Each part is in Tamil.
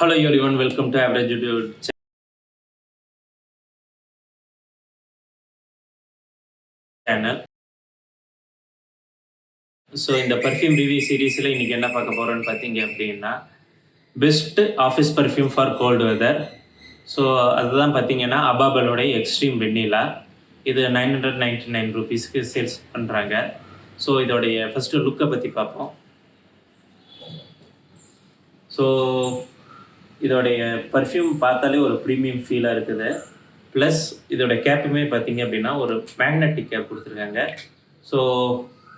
Hello everyone, welcome to Average YouTube channel. So இந்த பர்ஃப்யூம் ரிவ்யூ சீரீஸில் இன்றைக்கி என்ன பார்க்க போகிறோன்னு பார்த்தீங்க அப்படின்னா best office perfume for cold weather. So அதுதான் பார்த்தீங்கன்னா அபாபலோடைய எக்ஸ்ட்ரீம் வெண்ணிலா. இது 999 ரூபீஸ்க்கு சேல்ஸ் பண்ணுறாங்க. ஸோ இதோடைய ஃபஸ்ட்டு லுக்கை பற்றி பார்ப்போம். ஸோ இதோடைய பர்ஃப்யூம் பார்த்தாலே ஒரு ப்ரீமியம் ஃபீலாக இருக்குது. ப்ளஸ் இதோட கேப்புமே பார்த்தீங்க அப்படின்னா ஒரு மேக்னெட்டிக் கேப் கொடுத்துருக்காங்க. ஸோ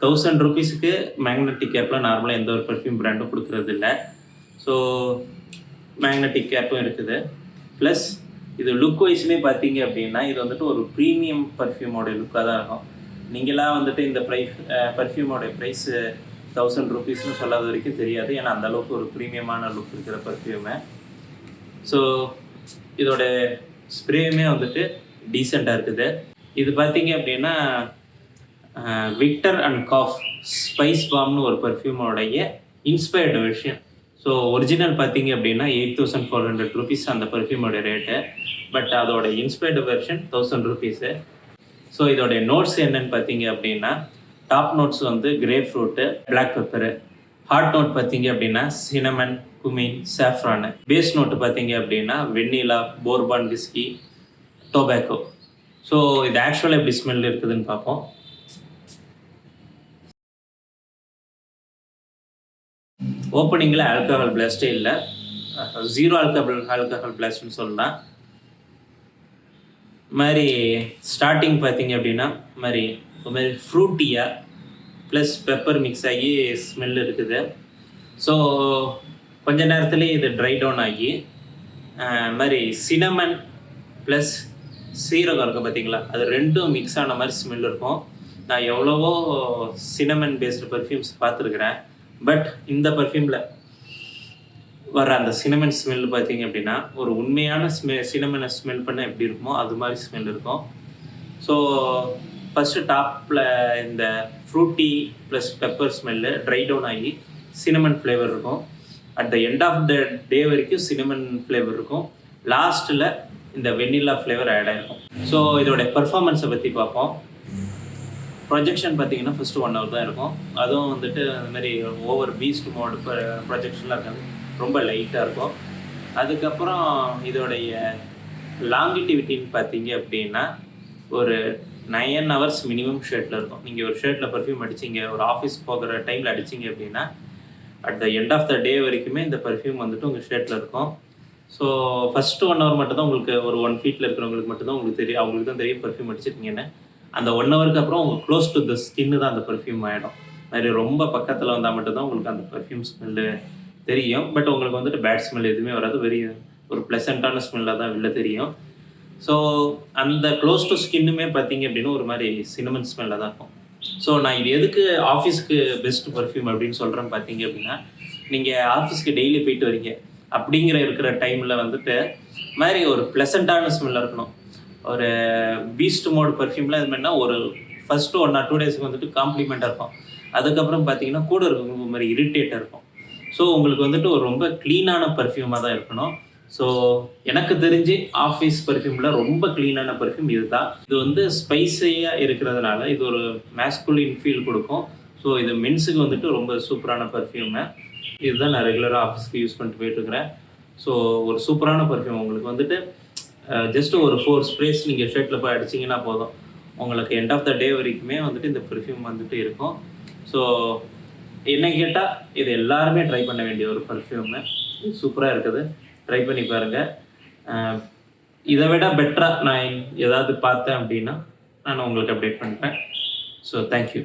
1000 ரூபீஸுக்கு மேக்னெட்டிக் கேப்பில் நார்மலாக எந்த ஒரு பர்ஃப்யூம் பிராண்டும் கொடுக்குறது இல்லை. ஸோ மேக்னெட்டிக் கேப்பும் இருக்குது. ப்ளஸ் இது லுக் வைஸ்மே பார்த்தீங்க அப்படின்னா இது வந்துட்டு ஒரு ப்ரீமியம் பர்ஃப்யூமோட லுக்காக தான் இருக்கும். நீங்களாம் வந்துட்டு இந்த பர்ஃப்யூமோட ப்ரைஸ் 1000 ரூபீஸ்னு சொல்லாத வரைக்கும் தெரியாது. ஏன்னா அந்தளவுக்கு ஒரு ப்ரீமியமான லுக் இருக்கிற பர்ஃப்யூமை. ஸோ இதோட ஸ்ப்ரேயுமே வந்துட்டு டீசெண்டாக இருக்குது. இது பார்த்தீங்க அப்படின்னா விக்டர் அண்ட் காஃப் ஸ்பைஸ் பாம்னு ஒரு பர்ஃப்யூமோடைய இன்ஸ்பயர்டு வெர்ஷன். ஸோ ஒரிஜினல் பார்த்தீங்க அப்படின்னா 8400 ரூபீஸ் அந்த பர்ஃப்யூமோட ரேட்டு. பட் அதோட இன்ஸ்பயர்டு வெர்ஷன் 1000 ரூபீஸு. ஸோ இதோடைய நோட்ஸ் என்னன்னு பார்த்தீங்க அப்படின்னா டாப் நோட்ஸ் வந்து grapefruit, black pepper. Heart note பார்த்தீங்க அப்படின்னா cinnamon, cumin, saffron. Base note பார்த்தீங்க அப்படின்னா vanilla, bourbon whisky, tobacco. So இது ஆக்சுவலாக எப்படி ஸ்மெல் இருக்குதுன்னு பார்ப்போம். ஓப்பனிங்கில் ஆல்கஹால் பிளாஸ்டே இல்லை, ஜீரோ ஆல்கஹால் பிளாஸ்ட்னு சொல்லலாம். மாதிரி ஸ்டார்டிங் பார்த்தீங்க அப்படின்னா மாதிரி ஒரு மாதிரி ஃப்ரூட்டியாக ப்ளஸ் பெப்பர் மிக்ஸ் ஆகி ஸ்மெல் இருக்குது. ஸோ கொஞ்ச நேரத்துலேயே இது ட்ரை டவுன் ஆகி மாதிரி சினமன் ப்ளஸ் சீரகம் இருக்கும் பார்த்தீங்களா, அது ரெண்டும் மிக்ஸ் ஆன மாதிரி ஸ்மெல் இருக்கும். நான் எவ்வளவோ சினமன் பேஸ்டு பர்ஃப்யூம்ஸ் பார்த்துருக்குறேன். பட் இந்த பர்ஃப்யூமில் வர அந்த சினமன் ஸ்மெல் பார்த்தீங்க அப்படின்னா ஒரு உண்மையான சினமனை ஸ்மெல் பண்ண எப்படி இருக்குமோ அது மாதிரி ஸ்மெல் இருக்கும். ஸோ ஃபஸ்ட்டு டாப்பில் இந்த fruity plus pepper smell dry down ஆகி சினமன் ஃப்ளேவர் இருக்கும். At the end of the day வரைக்கும் சினமன் ஃப்ளேவர் இருக்கும். லாஸ்ட்டில் இந்த வெண்ணிலா ஃப்ளேவர் ஆட் ஆகிருக்கும். ஸோ இதோடைய பர்ஃபார்மன்ஸை பற்றி பார்ப்போம். ப்ரொஜெக்ஷன் பார்த்தீங்கன்னா ஃபஸ்ட்டு 1 hour தான் இருக்கும். அதுவும் வந்துட்டு அந்த மாதிரி ஓவர் பீஸ்ட் மோடு ப்ரொஜெக்ஷன்லாம் இருக்காது, ரொம்ப லைட்டாக இருக்கும். அதுக்கப்புறம் இதோடைய லாங்கிட்டிவிட்டின்னு பார்த்தீங்க அப்படின்னா ஒரு 9 hours மினிமம் ஷர்ட்டில் இருக்கும். நீங்கள் ஒரு ஷர்ட்டில் பர்ஃப்யூம் அடிச்சிங்க, ஒரு ஆஃபீஸ் போகிற டைமில் அடிச்சிங்க அப்படின்னா at the end of the day வரைக்குமே இந்த பர்ஃப்யூம் வந்துட்டு உங்கள் ஷர்ட்டில் இருக்கும். ஸோ ஃபஸ்ட்டு 1 hour மட்டும்தான் உங்களுக்கு ஒரு 1 feet இருக்கிறவங்களுக்கு மட்டும்தான் உங்களுக்கு தெரியும், அவங்களுக்கு தான் தெரியும் பர்ஃப்யூம் அடிச்சிருக்கீங்கன்னு. அந்த 1 hourக்கு அப்புறம் உங்களுக்கு க்ளோஸ் டு த ஸ்கின்னு தான் அந்த பர்ஃப்யூம் ஆகிடும். மாதிரி ரொம்ப பக்கத்தில் வந்தால் மட்டும்தான் உங்களுக்கு அந்த பர்ஃப்யூம் ஸ்மெல்லு தெரியும். பட் உங்களுக்கு வந்துட்டு பேட் ஸ்மெல் எதுவுமே வராது, வெரி ஒரு ப்ளசண்ட்டான ஸ்மெல்லாக தான் வெளில தெரியும். ஸோ அந்த க்ளோஸ் டு ஸ்கின்னுமே பார்த்தீங்க அப்படின்னா ஒரு மாதிரி சினமன் ஸ்மெல்லாக தான் இருக்கும். ஸோ நான் இது எதுக்கு ஆஃபீஸ்க்கு பெஸ்ட் பர்ஃப்யூம் அப்படின்னு சொல்கிறேன்னு பார்த்தீங்க அப்படின்னா நீங்கள் ஆஃபீஸ்க்கு டெய்லி போயிட்டு வரீங்க இருக்கிற டைமில் வந்துட்டு மாதிரி ஒரு ப்ளசண்ட்டான ஸ்மெல்லாக இருக்கணும். ஒரு பீஸ்ட் மோடு பர்ஃப்யூம்லாம் இது மாதிரினா ஒரு ஃபஸ்ட்டு 1 or 2 daysக்கு வந்துட்டு காம்ப்ளிமெண்ட்டாக இருக்கும். அதுக்கப்புறம் பார்த்தீங்கன்னா கூட இருக்கும் மாதிரி இரிட்டேட்டாக இருக்கும். ஸோ உங்களுக்கு வந்துட்டு ஒரு ரொம்ப க்ளீனான பர்ஃப்யூமாக தான் இருக்கணும். ஸோ எனக்கு தெரிஞ்சு ஆஃபீஸ் பர்ஃப்யூமில் ரொம்ப க்ளீனான பர்ஃப்யூம் இது தான். இது வந்து ஸ்பைஸியாக இருக்கிறதுனால இது ஒரு மேஸ்குலின் ஃபீல் கொடுக்கும். ஸோ இது மென்ஸுக்கு வந்துட்டு ரொம்ப சூப்பரான பர்ஃப்யூமு. இதுதான் நான் ரெகுலராக ஆஃபீஸ்க்கு யூஸ் பண்ணிட்டு போயிட்டுருக்கிறேன். ஸோ ஒரு சூப்பரான பர்ஃப்யூம். உங்களுக்கு வந்துட்டு ஜஸ்ட்டு ஒரு 4 sprays நீங்கள் ஷர்ட்டில் போய் அடிச்சிங்கன்னா போதும், உங்களுக்கு எண்ட் ஆஃப் த டே வரைக்குமே வந்துட்டு இந்த பர்ஃப்யூம் வந்துட்டு இருக்கும். ஸோ என்ன கேட்டால் இது எல்லாருமே ட்ரை பண்ண வேண்டிய ஒரு பர்ஃப்யூமு. சூப்பராக இருக்குது, ட்ரை பண்ணி பாருங்கள். இதை விட பெட்டராக நான் ஏதாவது பார்த்தேன் அப்படின்னா நான் உங்களுக்கு அப்டேட் பண்ணுறேன். So thank you.